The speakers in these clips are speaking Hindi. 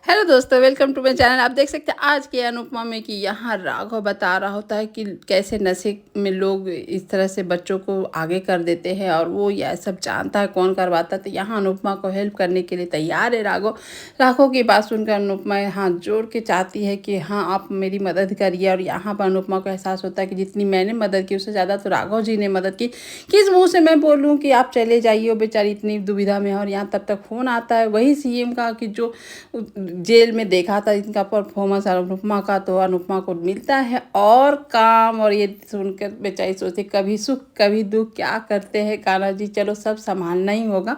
हेलो दोस्तों, वेलकम टू माय चैनल। आप देख सकते हैं आज के अनुपमा में कि यहाँ राघव बता रहा होता है कि कैसे नशे में लोग इस तरह से बच्चों को आगे कर देते हैं और वो यह सब जानता है कौन करवाता है। तो यहाँ अनुपमा को हेल्प करने के लिए तैयार है राघव। राघव की बात सुनकर अनुपमा हाथ जोड़ के चाहती है कि हाँ, आप मेरी मदद करिए। और यहाँ पर अनुपमा को एहसास होता है कि जितनी मैंने मदद की उससे ज़्यादा तो राघव जी ने मदद की। किस मुँह से मैं बोलूँ कि आप चले जाइए, वो बेचारी इतनी दुविधा में है। और यहाँ तब तक फ़ोन आता है वही सीएम का कि जो जेल में देखा था इनका परफॉर्मेंस अनुपमा का, तो अनुपमा को मिलता है और काम। और ये सुनकर बेचारी सोचती कभी सुख कभी दुख, क्या करते हैं कान्हा जी, चलो सब संभालना ही होगा।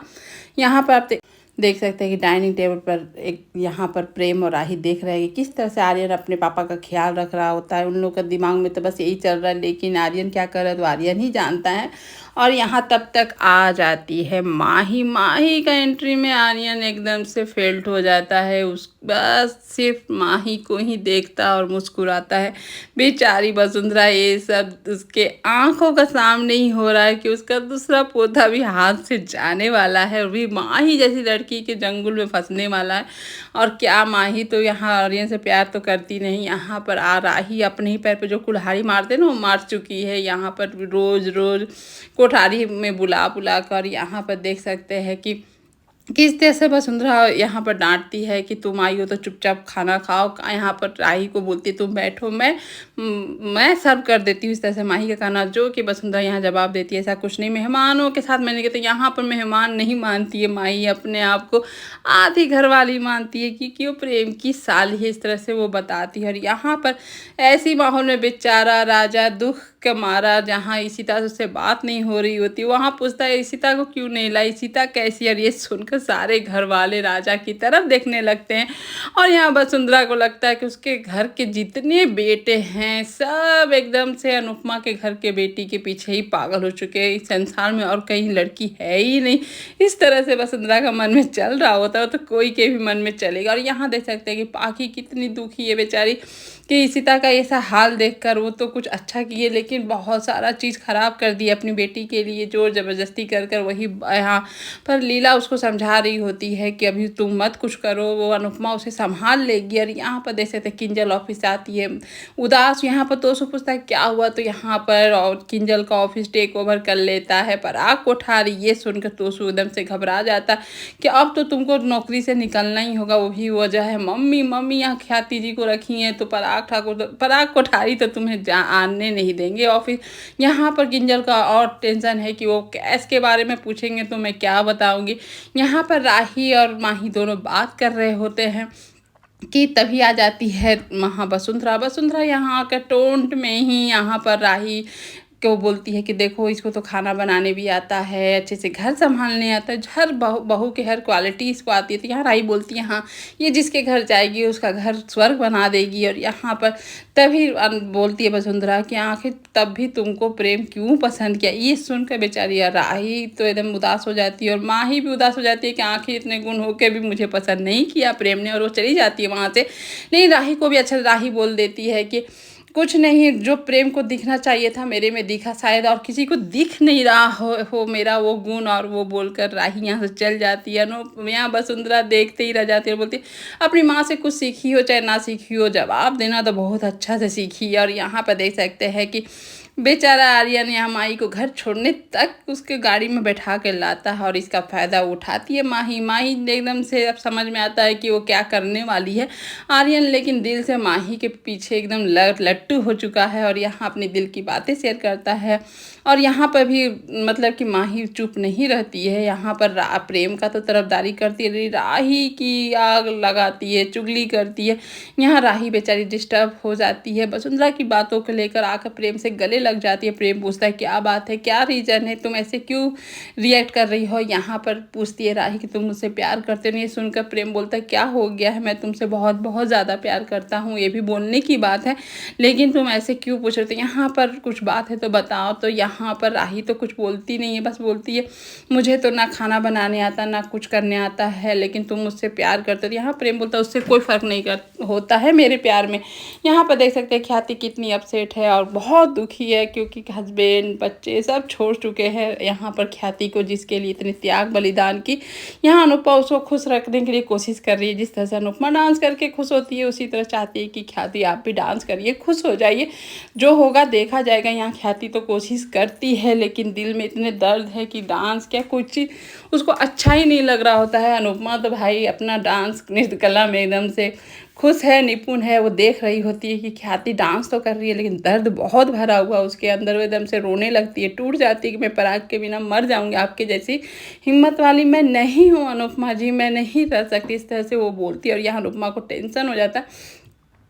यहाँ पर आप देख सकते हैं कि डाइनिंग टेबल पर एक यहाँ पर प्रेम और राही देख रहे हैं कि किस तरह से आर्यन अपने पापा का ख्याल रख रहा होता है। उन लोगों का दिमाग में तो बस यही चल रहा है, लेकिन आर्यन क्या कर रहा है तो आर्यन ही जानता है। और यहाँ तब तक आ जाती है माही। माही का एंट्री में आर्यन एकदम से फेल्ट हो जाता है। उस बस सिर्फ माही को ही देखता और मुस्कुराता है। बेचारी वसुंधरा, ये सब उसके आंखों का सामने ही हो रहा है कि उसका दूसरा पोता भी हाथ से जाने वाला है और भी माही जैसी लड़की के जंगल में फंसने वाला है। और क्या माही तो यहाँ आर्यन से प्यार तो करती नहीं, यहाँ पर आ राही अपने ही पैर पे जो कुल्हाड़ी मारते ना वो मार चुकी है। यहाँ पर रोज रोज कोठारी में बुला बुला कर यहाँ पर देख सकते हैं कि किस तरह से वसुंधरा यहाँ पर डांटती है कि तुम आई हो तो चुपचाप खाना खाओ। यहाँ पर राही को बोलती है तुम बैठो, मैं सर्व कर देती हूँ। इस तरह से माही का खाना, जो कि वसुंधरा यहाँ जवाब देती है ऐसा कुछ नहीं, मेहमानों के साथ मैंने कहते यहाँ पर मेहमान नहीं मानती है माही, अपने आप को आधी घरवाली मानती है कि क्यों प्रेम की साली है, इस तरह से वो बताती है। और यहाँ पर ऐसी माहौल में बेचारा राजा दुख का मारा, जहाँ इशिता उससे बात नहीं हो रही होती, वहाँ पूछता है इशिता को क्यों नहीं लाई, इशिता कैसी है। ये सुनकर सारे घर वाले राजा की तरफ देखने लगते हैं। और यहाँ वसुंधरा को लगता है कि उसके घर के जितने बेटे हैं सब एकदम से अनुपमा के घर के बेटी के पीछे ही पागल हो चुके हैं। इस संसार में और कहीं लड़की है ही नहीं। इस तरह से वसुंधरा का मन में चल रहा होता है तो कोई के भी मन में चलेगा। और यहाँ देख सकते हैं कि पाखी कितनी दुखी है बेचारी कि इशिता का ऐसा हाल देखकर। वो तो कुछ अच्छा किए लेकिन बहुत सारा चीज़ खराब कर दी अपनी बेटी के लिए, जोर ज़बरदस्ती कर कर। वही यहाँ पर लीला उसको समझा रही होती है कि अभी तुम मत कुछ करो, वो अनुपमा उसे संभाल लेगी। और यहाँ पर देख सकते किंजल ऑफिस आती है उदास। यहाँ पर तोसु पूछता है क्या हुआ, तो यहाँ पर और किंजल का ऑफिस टेक ओवर कर लेता है पराग कोठारी। ये सुनकर तोसु एकदम से घबरा जाता कि अब तो तुमको नौकरी से निकलना ही होगा। वही वजह है मम्मी यहाँ ख्याति जी को रखी हैं तो पराग कोठारी तो तुम्हें आने नहीं देंगे ऑफिस। यहाँ पर किंजल का और टेंशन है कि वो कैश के बारे में पूछेंगे तो मैं क्या बताऊंगी। यहाँ पर राही और माही दोनों बात कर रहे होते हैं कि तभी आ जाती है वसुंधरा यहाँ आकर टोंट में ही यहाँ पर राही को बोलती है कि देखो इसको तो खाना बनाने भी आता है, अच्छे से घर संभालने आता है, हर बहू के हर क्वालिटी इसको आती है। तो यहाँ राही बोलती है हाँ, ये जिसके घर जाएगी उसका घर स्वर्ग बना देगी। और यहाँ पर तभी बोलती है वसुंधरा कि आखिर तब भी तुमको प्रेम क्यों पसंद किया। ये सुनकर बेचारी राही तो एकदम उदास हो जाती है और माही भी उदास हो जाती है कि आखिर इतने गुण होकर भी मुझे पसंद नहीं किया प्रेम ने। और वो चली जाती है वहाँ से। नहीं, राही को भी अच्छा, राही बोल देती है कि कुछ नहीं, जो प्रेम को दिखना चाहिए था मेरे में दिखा शायद, और किसी को दिख नहीं रहा हो मेरा वो गुण। और वो बोलकर राही यहाँ से चल जाती है। यहाँ वसुंधरा देखते ही रह जाती है, बोलती अपनी माँ से कुछ सीखी हो चाहे ना सीखी हो, जवाब देना तो बहुत अच्छा से सीखी है। और यहाँ पर देख सकते हैं कि बेचारा आर्यन यहाँ माही को घर छोड़ने तक उसके गाड़ी में बैठा कर लाता है और इसका फ़ायदा उठाती है माही। एकदम से अब समझ में आता है कि वो क्या करने वाली है आर्यन, लेकिन दिल से माही के पीछे एकदम लट्टू हो चुका है और यहाँ अपने दिल की बातें शेयर करता है। और यहाँ पर भी मतलब कि माही चुप नहीं रहती है, यहाँ पर प्रेम का तो तरफदारी करती है, राही की आग लगाती है, चुगली करती है। यहाँ राही बेचारी डिस्टर्ब हो जाती है, वसुंधरा की बातों को लेकर आकर प्रेम से गले लग जाती है। प्रेम पूछता है क्या बात है, क्या रीज़न है, तुम ऐसे क्यों रिएक्ट कर रही हो। यहाँ पर पूछती है राही कि तुम मुझसे प्यार करते नहीं। सुनकर प्रेम बोलता है क्या हो गया है, मैं तुमसे बहुत बहुत ज़्यादा प्यार करता हूँ, ये भी बोलने की बात है, लेकिन तुम ऐसे क्यों पूछ रहे थे, यहाँ पर कुछ बात है तो बताओ। तो यहाँ पर राही तो कुछ बोलती नहीं है, बस बोलती है मुझे तो ना खाना बनाने आता ना कुछ करने आता है, लेकिन तुम मुझसे प्यार करते हो। यहाँ प्रेम बोलता है उससे कोई फ़र्क नहीं होता है मेरे प्यार में। यहाँ पर देख सकते हैं ख्याति कितनी अपसेट है और बहुत दुखी है क्योंकि हस्बैंड बच्चे सब छोड़ चुके हैं यहाँ पर ख्याति को, जिसके लिए इतने त्याग बलिदान की। यहाँ अनुपमा उसको खुश रखने के लिए कोशिश कर रही है। जिस तरह से अनुपमा डांस करके खुश होती है, उसी तरह चाहती है कि ख्याति आप भी डांस करिए, खुश हो जाइए, जो होगा देखा जाएगा। यहाँ ख्याति तो कोशिश करती है, लेकिन दिल में इतने दर्द है कि डांस क्या कोई चीज़ उसको अच्छा ही नहीं लग रहा होता है। अनुपमा तो भाई अपना डांस नृत्य कला में एकदम से खुश है, निपुण है। वो देख रही होती है कि ख्याति डांस तो कर रही है, लेकिन दर्द बहुत भरा हुआ उसके अंदर। वो एकदम से रोने लगती है, टूट जाती है कि मैं पराग के बिना मर जाऊंगी, आपके जैसी हिम्मत वाली मैं नहीं हूँ अनुपमा जी, मैं नहीं रह सकती। इस तरह से वो बोलती है और यहाँ अनुपमा को टेंशन हो जाता है।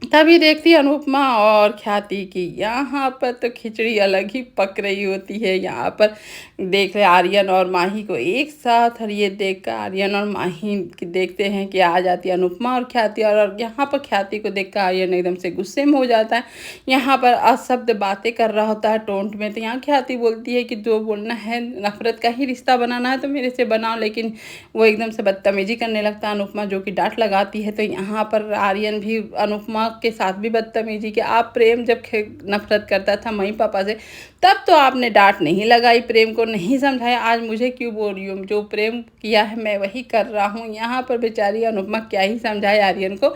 तभी देखती है अनुपमा और ख्याति की यहाँ पर तो खिचड़ी अलग ही पक रही होती है। यहाँ पर देख रहे आर्यन और माही को एक साथ, और ये देख कर आर्यन और माही की देखते हैं कि आ जाती है अनुपमा और ख्याति, और यहाँ पर ख्याति को देख कर आर्यन एकदम से गुस्से में हो जाता है। यहाँ पर अशब्द बातें कर रहा होता है टोंट में, तो यहाँ ख्याति बोलती है कि जो बोलना है, नफरत का ही रिश्ता बनाना है तो मेरे से बनाओ, लेकिन वो एकदम से बदतमीजी करने लगता है अनुपमा, जो कि डांट लगाती है। तो यहाँ पर आर्यन भी अनुपमा के साथ भी बदतमीजी कि आप प्रेम जब नफरत करता था मम्मी पापा से, तब तो आपने डांट नहीं लगाई, प्रेम को नहीं समझाया, आज मुझे क्यों बोल रही हो, जो प्रेम किया है मैं वही कर रहा हूँ। यहाँ पर बेचारी अनुपमा क्या ही समझाए आर्यन को।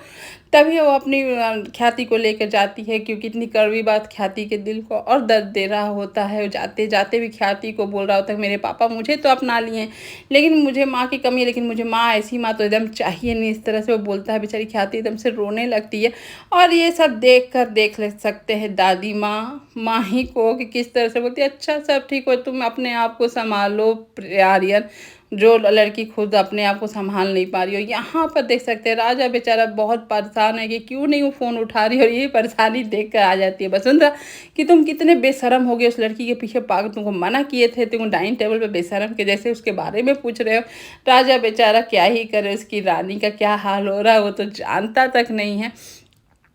तभी वो अपनी ख्याति को लेकर जाती है, क्योंकि इतनी कड़वी बात ख्याति के दिल को और दर्द दे रहा होता है। जाते जाते भी ख्याति को बोल रहा होता है मेरे पापा मुझे तो अपना लिए, लेकिन मुझे माँ की कमी है, लेकिन मुझे माँ ऐसी माँ तो एकदम चाहिए नहीं। इस तरह से वो बोलता है। बेचारी ख्याति एकदम से रोने लगती है। और ये सब देख ले सकते हैं दादी माँ माही को कि किस तरह से बोलती है, अच्छा सब ठीक हो, तुम अपने आप को संभालो आर्यन, जो लड़की खुद अपने आप को संभाल नहीं पा रही हो। यहाँ पर देख सकते हैं राजा बेचारा बहुत परेशान है कि क्यों नहीं वो फ़ोन उठा रही, और ये परेशानी देख कर आ जाती है वसुंधरा कि तुम कितने बेशरम हो गए, उस लड़की के पीछे पागल, तुमको मना किए थे, तुम डाइनिंग टेबल पे बेशरम के जैसे उसके बारे में पूछ रहे हो। राजा बेचारा क्या ही करे, उसकी रानी का क्या हाल हो रहा है वो तो जानता तक नहीं है।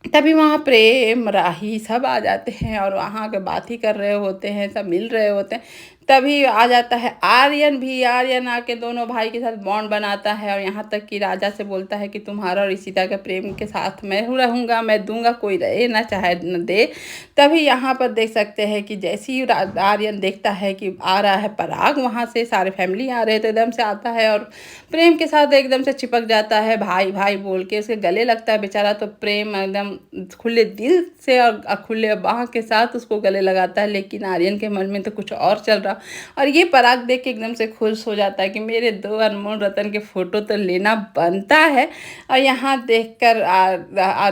तभी वहाँ प्रेम राही सब आ जाते हैं और वहाँ के बात ही कर रहे होते हैं, सब मिल रहे होते हैं। तभी आ जाता है आर्यन भी। आर्यन आके दोनों भाई के साथ बॉन्ड बनाता है, और यहाँ तक कि राजा से बोलता है कि तुम्हारा और इशिता के प्रेम के साथ मैं रहूँगा, मैं दूंगा, कोई रहे ना चाहे न दे। तभी यहाँ पर देख सकते हैं कि जैसे ही आर्यन देखता है कि आ रहा है पराग, वहाँ से सारे फैमिली आ रहे, तो एकदम से आता है और प्रेम के साथ एकदम से चिपक जाता है, भाई भाई बोल के उसके गले लगता है। बेचारा तो प्रेम एकदम खुले दिल से और खुले बाह के साथ उसको गले लगाता है, लेकिन आर्यन के मन में तो कुछ और चल रहा। और ये पराग देख के एकदम से खुश हो जाता है कि मेरे दो अनमोल रतन के फोटो तो लेना बनता है। और यहाँ देखकर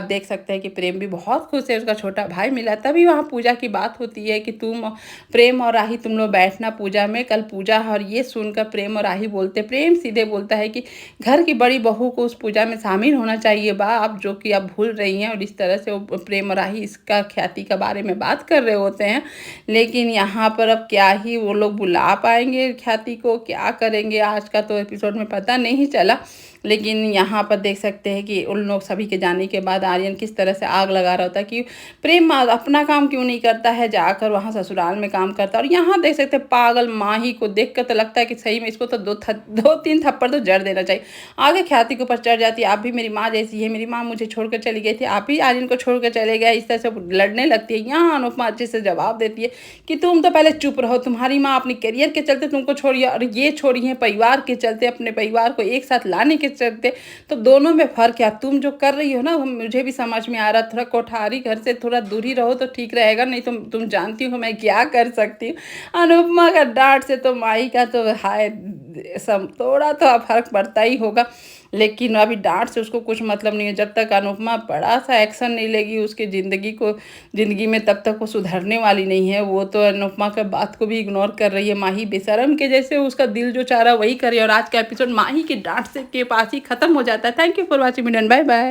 देख सकते हैं कि प्रेम भी बहुत खुश है, उसका छोटा भाई मिला। तभी वहाँ पूजा की बात होती है कि तुम प्रेम और राही तुम लोग बैठना पूजा में, कल पूजा है। और ये सुनकर प्रेम और राही बोलते, प्रेम सीधे बोलता है कि घर की बड़ी बहू को उस पूजा में शामिल होना चाहिए बा, आप जो कि आप भूल रही हैं। और इस तरह से वो प्रेम और राही इसका ख्याति के बारे में बात कर रहे होते हैं। लेकिन यहाँ पर अब क्या ही वो लोग बुला पाएंगे ख्याति को, क्या करेंगे, आज का तो एपिसोड में पता नहीं चला। लेकिन यहाँ पर देख सकते हैं कि उन लोग सभी के जाने के बाद आर्यन किस तरह से आग लगा रहा होता है कि प्रेम अपना काम क्यों नहीं करता है, जाकर वहाँ ससुराल में काम करता है। और यहाँ देख सकते हैं पागल माही को देख कर तो लगता है कि सही में इसको तो दो तीन थप्पड़ तो जड़ देना चाहिए। आगे ख्याति के ऊपर चढ़ जाती है, आप भी मेरी माँ जैसी है, मेरी माँ मुझे छोड़कर चली गई थी, आप ही आर्यन को छोड़कर चले गए। इस तरह से लड़ने लगती है। यहाँ अनुपमा अच्छे से जवाब देती है कि तुम तो पहले चुप रहो, तुम्हारी माँ अपनी करियर के चलते तुमको छोड़ी, और ये छोड़ी है परिवार के चलते, अपने परिवार को एक साथ लाने के चलते। तो दोनों में फर्क है। तुम जो कर रही हो ना, मुझे भी समझ में आ रहा, थोड़ा कोठारी घर से थोड़ा दूरी रहो तो ठीक रहेगा, नहीं तो तुम जानती हो मैं क्या कर सकती हूँ। अनुपमा का डांट से तो माई का तो हाय सब थोड़ा तो फर्क पड़ता ही होगा, लेकिन अभी डांट से उसको कुछ मतलब नहीं है। जब तक अनुपमा बड़ा सा एक्शन नहीं लेगी उसकी ज़िंदगी में, तब तक वो सुधरने वाली नहीं है। वो तो अनुपमा का बात को भी इग्नोर कर रही है। माही बेशरम के जैसे उसका दिल जो चाह रहा वही करे। और आज का एपिसोड माही की डांट से के पास ही खत्म हो जाता है। Thank you for watching video, bye bye.